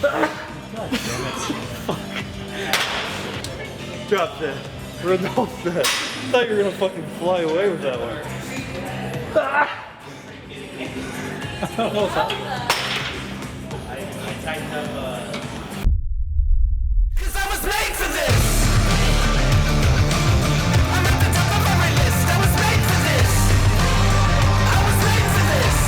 God damn it. Drop that. Renault that. I thought you were gonna fucking fly away with that one. Almost had it. I tightened up, Cause I was made for this. I'm at the top of every list. I was made for this. I was made for this.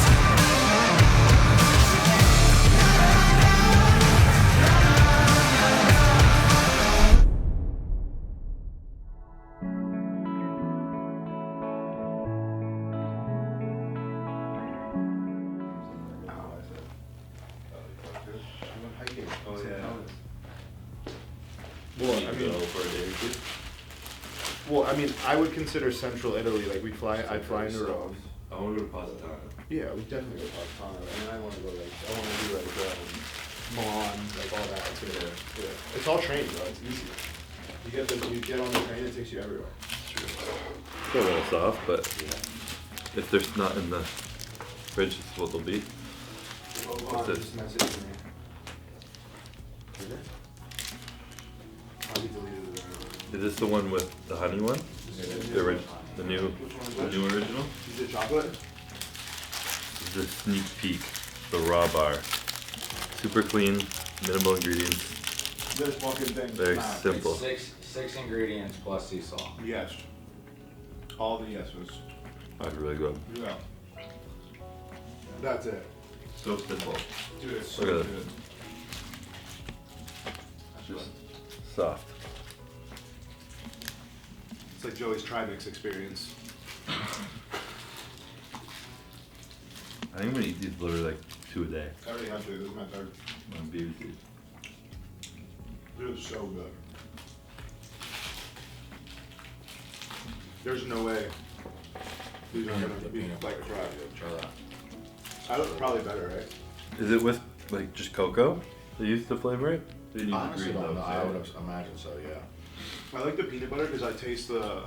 Well, I mean, I would consider Central Italy, like I'd fly into Rome. I want to go to Positano. Yeah, we definitely go to Positano, and I want to go I want to do Milan, like all that. Yeah. It's all train, though. It's easy. You get on the train, it takes you everywhere. It's a little soft, but if there's not in the fridge, this is what they'll be. What's this? Just message me. Is it? Probably deleted it. Is this the one with the honey one? The new original? Is it chocolate? This is the sneak peek, the raw bar. Super clean, minimal ingredients, This fucking thing. very smash. simple. Six ingredients plus sea salt. Yes. All the yeses. That's really good. Yeah. That's it. So simple. Dude, it's so Look at good. Just soft. It's like Joey's Trimix experience. I think I'm gonna eat these literally like 2 a day I already had to. This is my third. on BBC. Dude, it's so good. There's no way these are gonna be like a try. Try that. I look probably better, right? Is it with like just cocoa they use to flavor it? They use Honestly, green don't know. though, I so- would imagine so. Yeah. I like the peanut butter because I taste the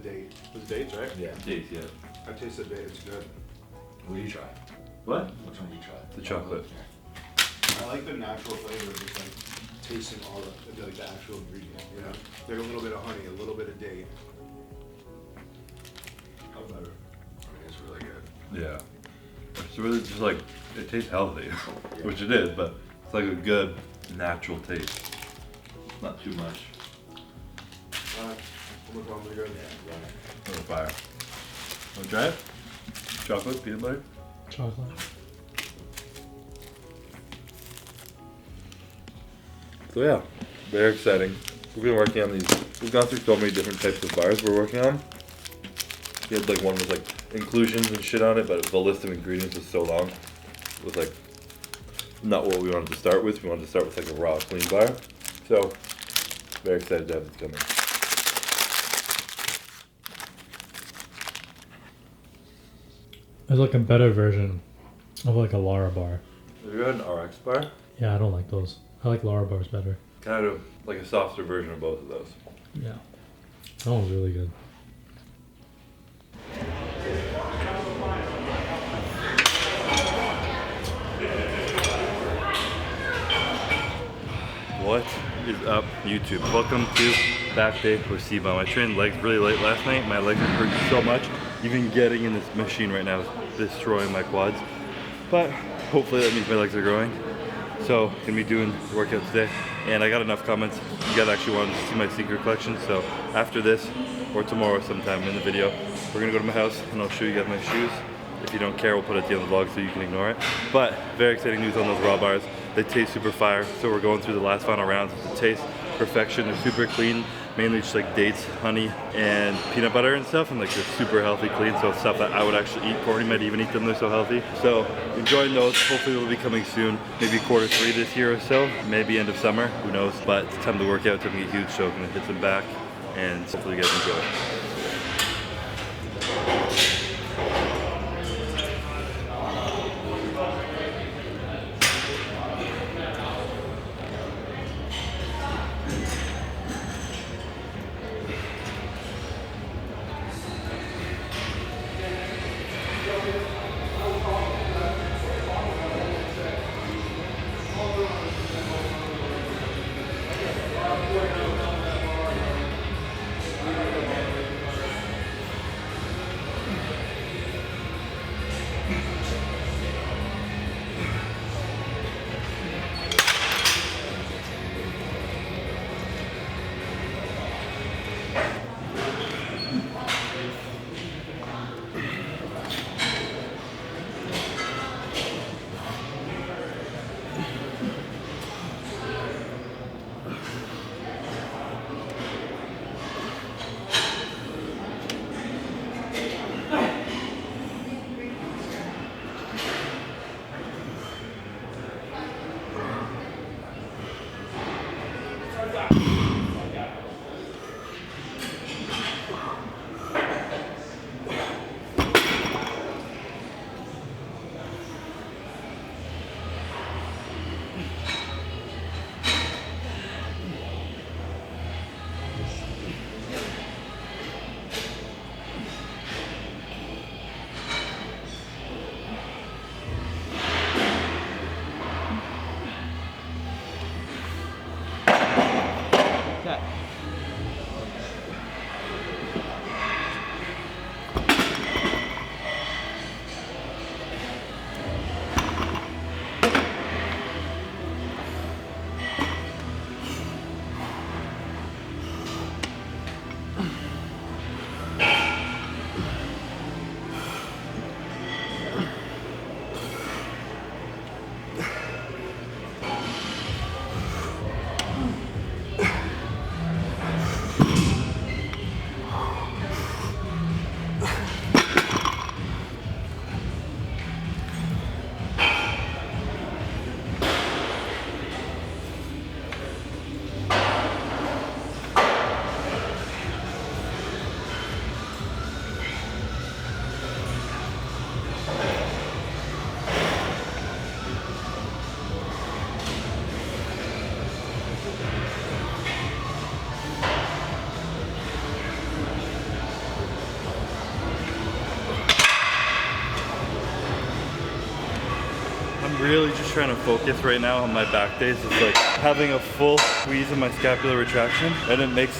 date. The dates, right? Yeah. Dates, yeah. I taste the date. It's good. What do you try? What? Which one do you try? The chocolate. I like the natural flavor of just like tasting all the like the actual ingredient. You know, like a little bit of honey, a little bit of date. How better? I mean, it's really good. Yeah. It's really just like, it tastes healthy, which it is, but it's like a good natural taste. Not too much. I'm probably good. Oh, fire. Wanna try it? Chocolate, peanut butter? Chocolate. So yeah, very exciting. We've been working on these. We've gone through so many different types of bars we're working on. We had like one with like inclusions and shit on it, but the list of ingredients was so long. It was like not what we wanted to start with. We wanted to start with like a raw, clean bar. So very excited to have this coming. There's like a better version of like a Lara bar. Have you had an RX bar? Yeah, I don't like those. I like Lara bars better. Kind of like a softer version of both of those. Yeah. That one's really good. What is up, YouTube? Welcome to back day for C-Bomb. I trained legs really late last night. My legs hurt so much. Even getting in this machine right now is destroying my quads. But hopefully that means my legs are growing. So gonna be doing the workout today. And I got enough comments. You guys actually wanted to see my sneaker collection. So after this, or tomorrow sometime in the video, we're gonna go to my house and I'll show you guys my shoes. If you don't care, we'll put it at the end of the vlog so you can ignore it. But very exciting news on those raw bars. They taste super fire. So we're going through the last final rounds of the taste perfection. They're super clean, mainly just like dates, honey, and peanut butter and stuff. And like they're super healthy, clean. So it's stuff that I would actually eat. Courtney might even eat them, they're so healthy. So enjoying those. Hopefully they'll be coming soon. Maybe Q3 this year or so. Maybe end of summer, who knows. But it's time to work out, time to get huge. So I'm gonna hit some back and hopefully you guys enjoy it. Really just trying to focus right now on my back days. It's like having a full squeeze of my scapular retraction, and it makes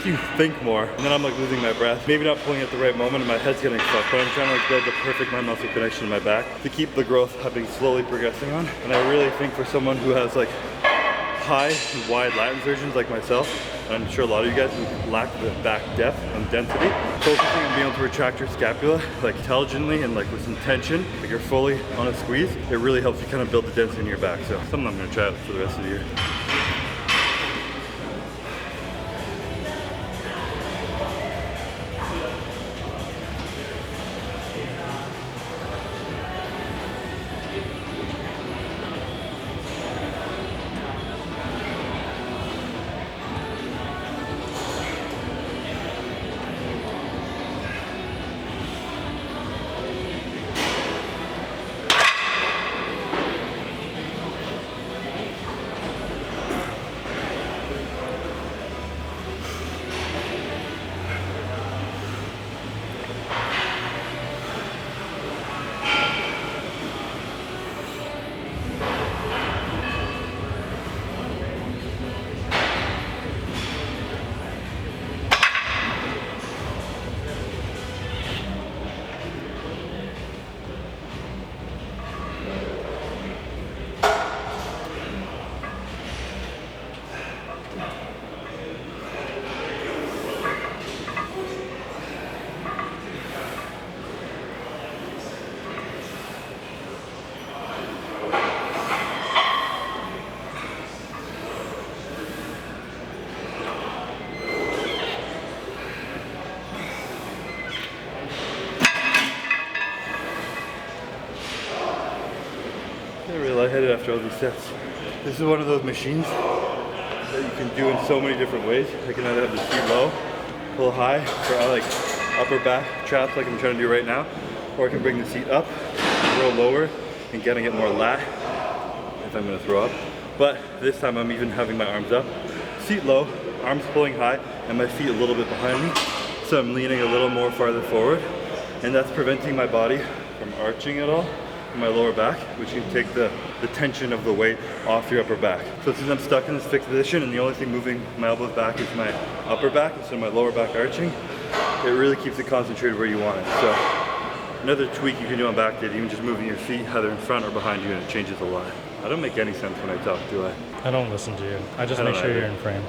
you think more. And then I'm like losing my breath. Maybe not pulling at the right moment and my head's getting stuck, but I'm trying to like build the perfect mind muscle connection in my back to keep the growth I've been slowly progressing on. And I really think for someone who has like high and wide lat insertions like myself, and I'm sure a lot of you guys who lack the back depth and density, focusing on being able to retract your scapula like intelligently and like with intention, like you're fully on a squeeze, it really helps you kind of build the density in your back. So something I'm gonna try out for the rest of the year. Lightheaded after all these sets. This is one of those machines that you can do in so many different ways. I can either have the seat low, pull high for like upper back traps like I'm trying to do right now, or I can bring the seat up, roll lower, and getting it more lat if I'm gonna throw up. But this time I'm even having my arms up, seat low, arms pulling high, and my feet a little bit behind me. So I'm leaning a little more farther forward, and that's preventing my body from arching at all, in my lower back, which can take the tension of the weight off your upper back. So since I'm stuck in this fixed position and the only thing moving my elbows back is my upper back instead of my lower back arching, it really keeps it concentrated where you want it. So another tweak you can do on back day, even just moving your feet either in front or behind you, and it changes a lot. I don't make any sense when I talk, do I? I don't listen to you. I just I make don't sure either. you're in frame.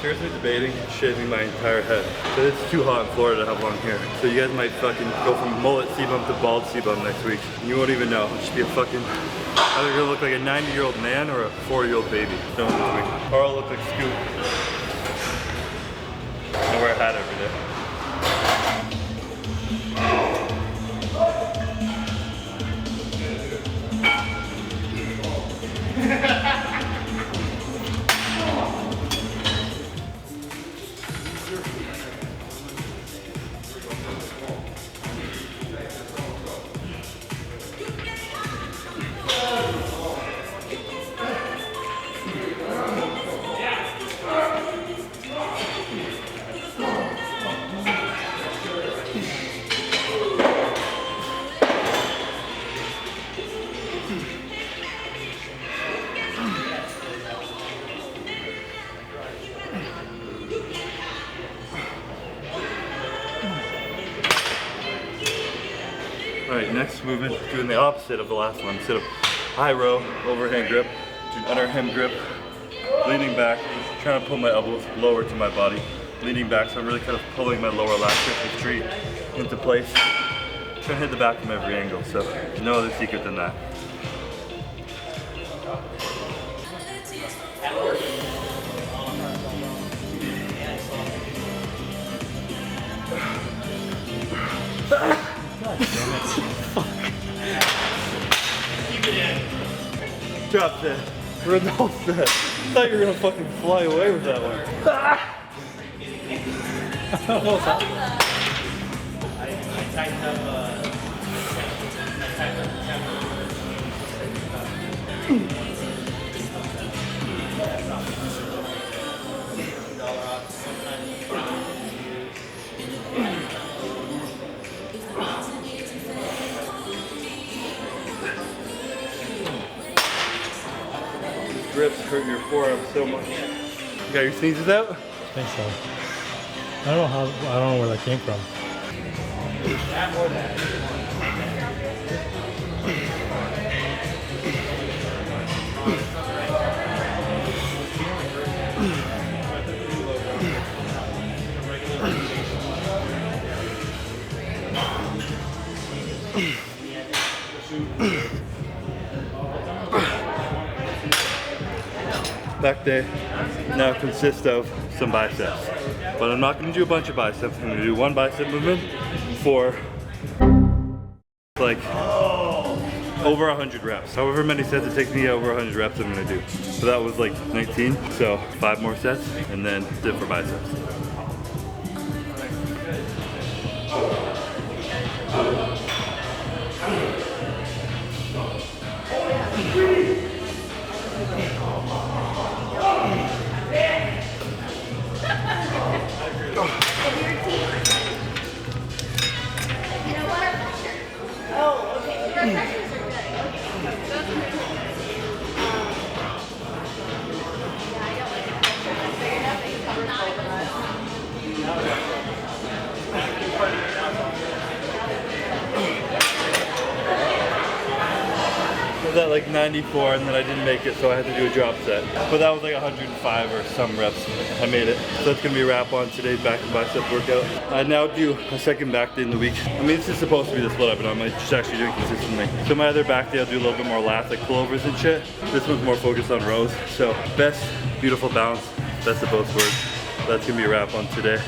Seriously debating shaving my entire head. But it's too hot in Florida to have long hair. So you guys might fucking go from mullet C-bump to bald C-bump next week. You won't even know. It'll just be a fucking, either gonna look like a 90-year-old man or a 4-year-old baby. Don't look like me. Or I'll look like Scoot. I wear a hat every day. Alright, next movement, doing the opposite of the last one. Instead of high row, overhand grip, do an underhand grip, leaning back, trying to pull my elbows lower to my body, leaning back, so I'm really kind of pulling my lower lat street into place. Trying to hit the back from every angle, so no other secret than that. Drop that. Renault that. I thought you were gonna fucking fly away with that one. Grips hurt your forearm so much. You got your sneezes out? I think so. I don't know where that came from. Back day now consists of some biceps, but I'm not going to do a bunch of biceps. I'm going to do one bicep movement for like over 100 reps. However many sets it takes me over 100 reps I'm going to do. So that was like 19, so 5 more sets and then dip for biceps. like 94 and then I didn't make it, so I had to do a drop set. But that was like 105 or some reps. I made it. So that's gonna be a wrap on today's back and bicep workout. I now do a second back day in the week. I mean, this is supposed to be the split up, but I'm just actually doing consistently. So my other back day, I'll do a little bit more lats, like pullovers and shit. This one's more focused on rows. So best, beautiful balance, best of both worlds. That's gonna be a wrap on today.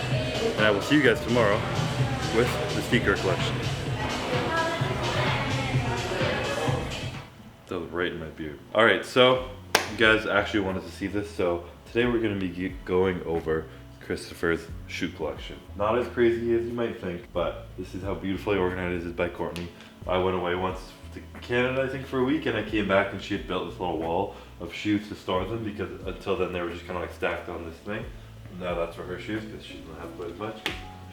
And I will see you guys tomorrow with the sneaker collection. That was right in my beard. All right, so you guys actually wanted to see this. So today we're gonna be going over Christopher's shoe collection. Not as crazy as you might think, but this is how beautifully organized it is by Courtney. I went away once to Canada, I think, for a week, and I came back and she had built this little wall of shoes to store them, because until then they were just kind of like stacked on this thing. Now that's for her shoes, because she doesn't have quite as much.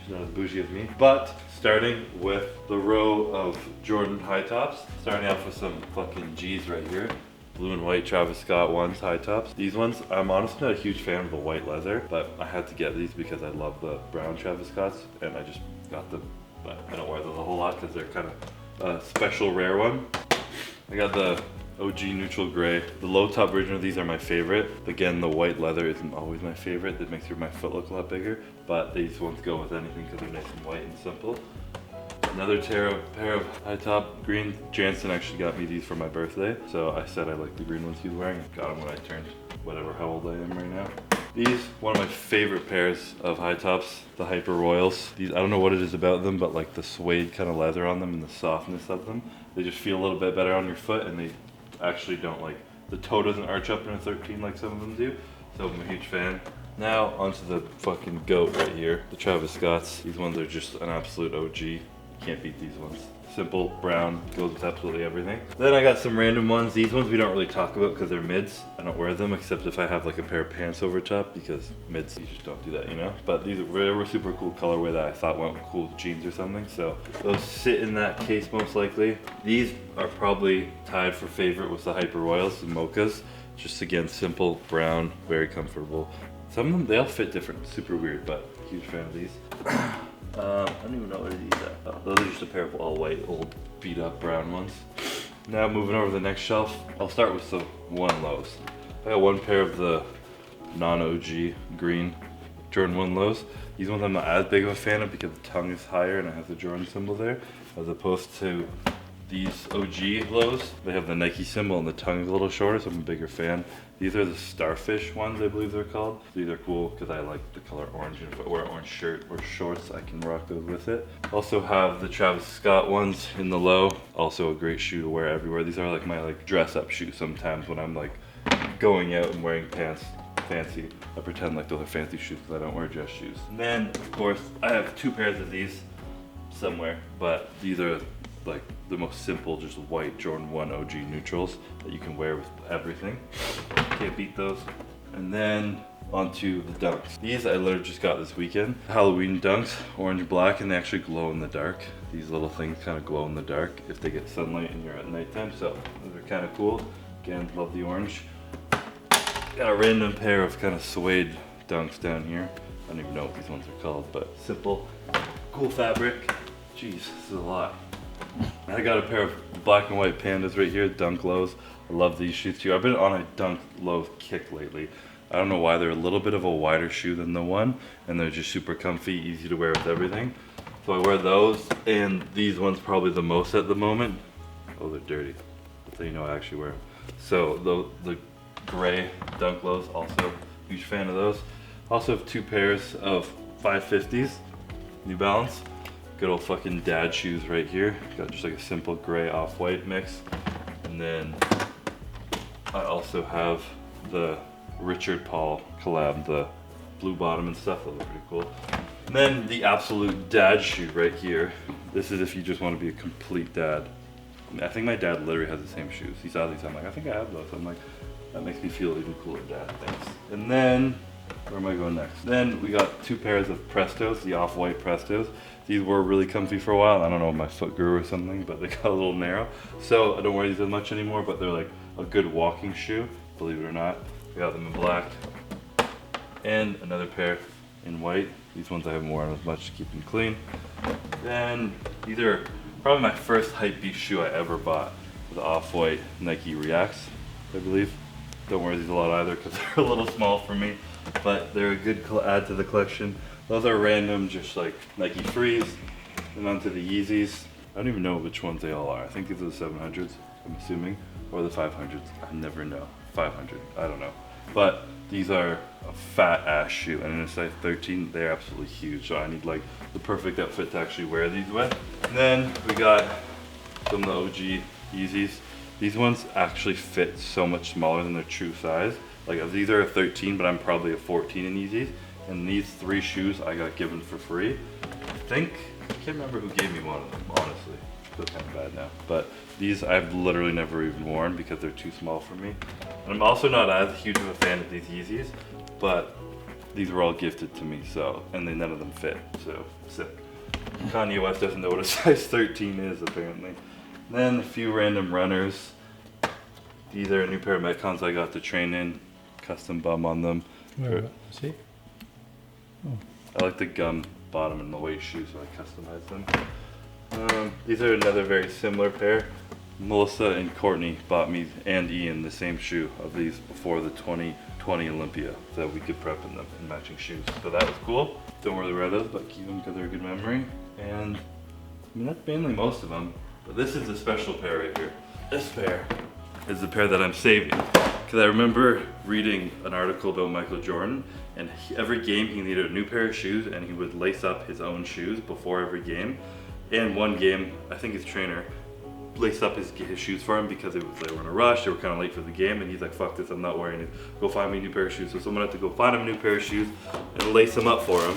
She's not as bougie as me. But starting with the row of Jordan high tops, starting off with some fucking G's right here. Blue and white Travis Scott ones, high tops. These ones, I'm honestly not a huge fan of the white leather, but I had to get these because I love the brown Travis Scotts, and I just got them. But I don't wear those a whole lot because they're kind of a special rare one. I got the OG neutral gray. The low top version of these are my favorite. Again, the white leather isn't always my favorite. It makes my foot look a lot bigger, but these ones go with anything because they're nice and white and simple. Another pair of high top green. Jansen actually got me these for my birthday, so I said I like the green ones he was wearing. I got them when I turned whatever, how old I am right now. These, one of my favorite pairs of high tops, the Hyper Royals. These, I don't know what it is about them, but like the suede kind of leather on them and the softness of them, they just feel a little bit better on your foot, and they actually don't like, the toe doesn't arch up in a 13 like some of them do, so I'm a huge fan. Now onto the fucking goat right here, the Travis Scotts. These ones are just an absolute OG. Can't beat these ones. Simple, brown, goes with absolutely everything. Then I got some random ones. These ones we don't really talk about because they're mids. I don't wear them except if I have like a pair of pants over top, because mids, you just don't do that, you know? But these were super cool colorway that I thought went with cool jeans or something. So those sit in that case most likely. These are probably tied for favorite with the Hyper Royals, the mochas. Just again, simple, brown, very comfortable. Some of them, they all fit different, super weird, but huge fan of these. I don't even know what these are. Oh, those are just a pair of all white, old beat up brown ones. Now moving over to the next shelf, I'll start with the one lows. I got one pair of the non-OG green Jordan 1 lows. These ones I'm not as big of a fan of because the tongue is higher and it has the Jordan symbol there, as opposed to these OG lows. They have the Nike symbol and the tongue is a little shorter, so I'm a bigger fan. These are the Starfish ones, I believe they're called. These are cool because I like the color orange, and if I wear an orange shirt or shorts, I can rock those with it. Also have the Travis Scott ones in the low. Also a great shoe to wear everywhere. These are like my dress up shoes sometimes when I'm like going out and wearing pants fancy. I pretend like those are fancy shoes because I don't wear dress shoes. And then, of course, I have two pairs of these somewhere, but these are like the most simple, just white Jordan 1 OG neutrals that you can wear with everything. Can't beat those. And then onto the dunks. These I literally just got this weekend. Halloween dunks, orange black, and they actually glow in the dark. These little things kind of glow in the dark if they get sunlight and you're at nighttime, so those are kind of cool. Again, love the orange. Got a random pair of kind of suede dunks down here. I don't even know what these ones are called, but simple, cool fabric. Jeez, this is a lot. I got a pair of black and white pandas right here, dunk lows. I love these shoes too. I've been on a dunk low kick lately. I don't know why, they're a little bit of a wider shoe than the one, and they're just super comfy, easy to wear with everything. So I wear those, and these ones probably the most at the moment. Oh, they're dirty. That's how you know I actually wear them. So the gray dunk lows, also huge fan of those. Also have two pairs of 550s, New Balance. Good old fucking dad shoes right here. Got just like a simple gray off-white mix. And then I also have the Richard Paul collab, the blue bottom and stuff. That look pretty cool. And then the absolute dad shoe right here. This is if you just want to be a complete dad. I think my dad literally has the same shoes. He saw these, I'm like, I think I have those. I'm like, that makes me feel even cooler, dad, thanks. And then, where am I going next? Then we got two pairs of Prestos, the off-white Prestos. These were really comfy for a while. I don't know if my foot grew or something, but they got a little narrow. So I don't wear these as much anymore, but they're like a good walking shoe, believe it or not. We got them in black. And another pair in white. These ones I haven't worn as much to keep them clean. Then these are probably my first hypebeast shoe I ever bought. the off-white Nike Reacts, I believe. Don't wear these a lot either because they're a little small for me, but they're a good add to the collection. Those are random, just like Nike Frees, and onto the Yeezys. I don't even know which ones they all are. I think these are the 700s, I'm assuming, or the 500s. I never know. 500, I don't know. But these are a fat ass shoe, and in a size 13, they're absolutely huge. So I need like the perfect outfit to actually wear these with. And then we got some of the OG Yeezys. These ones actually fit so much smaller than their true size. Like these are a 13, but I'm probably a 14 in Yeezys. And these 3 shoes I got given for free. I can't remember who gave me one of them, honestly. I feel kind of bad now. But these I've literally never even worn because they're too small for me. And I'm also not as huge of a fan of these Yeezys, but these were all gifted to me, so, and none of them fit, so sick. Kanye West doesn't know what a size 13 is, apparently. Then a few random runners. These are a new pair of Metcons I got to train in. Custom bum on them. Where, see? I like the gum bottom and the waist shoes, so I customized them. These are another very similar pair. Melissa and Courtney bought me and Ian the same shoe of these before the 2020 Olympia, so that we could prep in them in matching shoes. So that was cool. Don't really wear those, but keep them because they're a good memory. And I mean, that's mainly most of them. But this is a special pair right here. This pair is the pair that I'm saving. Because I remember reading an article about Michael Jordan, and every game he needed a new pair of shoes, and he would lace up his own shoes before every game. And one game, I think his trainer laced up his shoes for him because they were in a rush, they were kind of late for the game, and he's like, fuck this, I'm not wearing it. Go find me a new pair of shoes. So someone had to go find him a new pair of shoes and lace them up for him.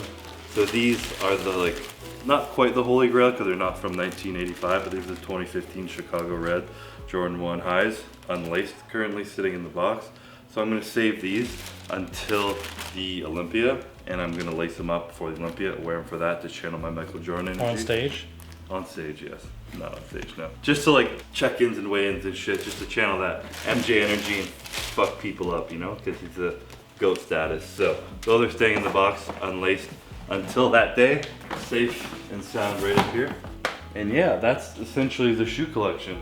So these are the, like, not quite the holy grail because they're not from 1985, but these are the 2015 Chicago Red Jordan 1 highs, unlaced, currently sitting in the box. So I'm gonna save these until the Olympia, and I'm gonna lace them up before the Olympia, wear them for that to channel my Michael Jordan energy. On stage? On stage, yes. Not on stage, no. Just to like check-ins and weigh-ins and shit, just to channel that MJ energy and fuck people up, you know? Because he's a GOAT status. So those are staying in the box, unlaced, until that day, safe and sound right up here. And yeah, that's essentially the shoe collection.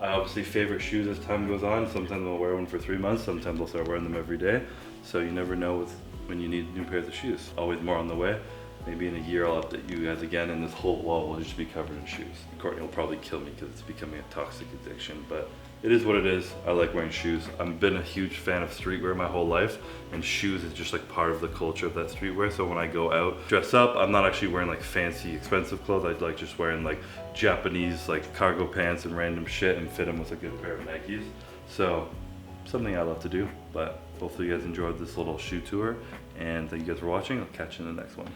I obviously favorite shoes as time goes on. Sometimes I'll wear one for 3 months, sometimes I'll start wearing them every day. So you never know when you need new pairs of shoes. Always more on the way. Maybe in a year I'll update you guys again and this whole wall will just be covered in shoes. Courtney will probably kill me because it's becoming a toxic addiction, but it is what it is. I like wearing shoes. I've been a huge fan of streetwear my whole life, and shoes is just like part of the culture of that streetwear. So when I go out, dress up, I'm not actually wearing like fancy, expensive clothes. I like just wearing like Japanese like cargo pants and random shit and fit them with a good pair of Nikes. So something I love to do, but hopefully you guys enjoyed this little shoe tour, and thank you guys for watching. I'll catch you in the next one.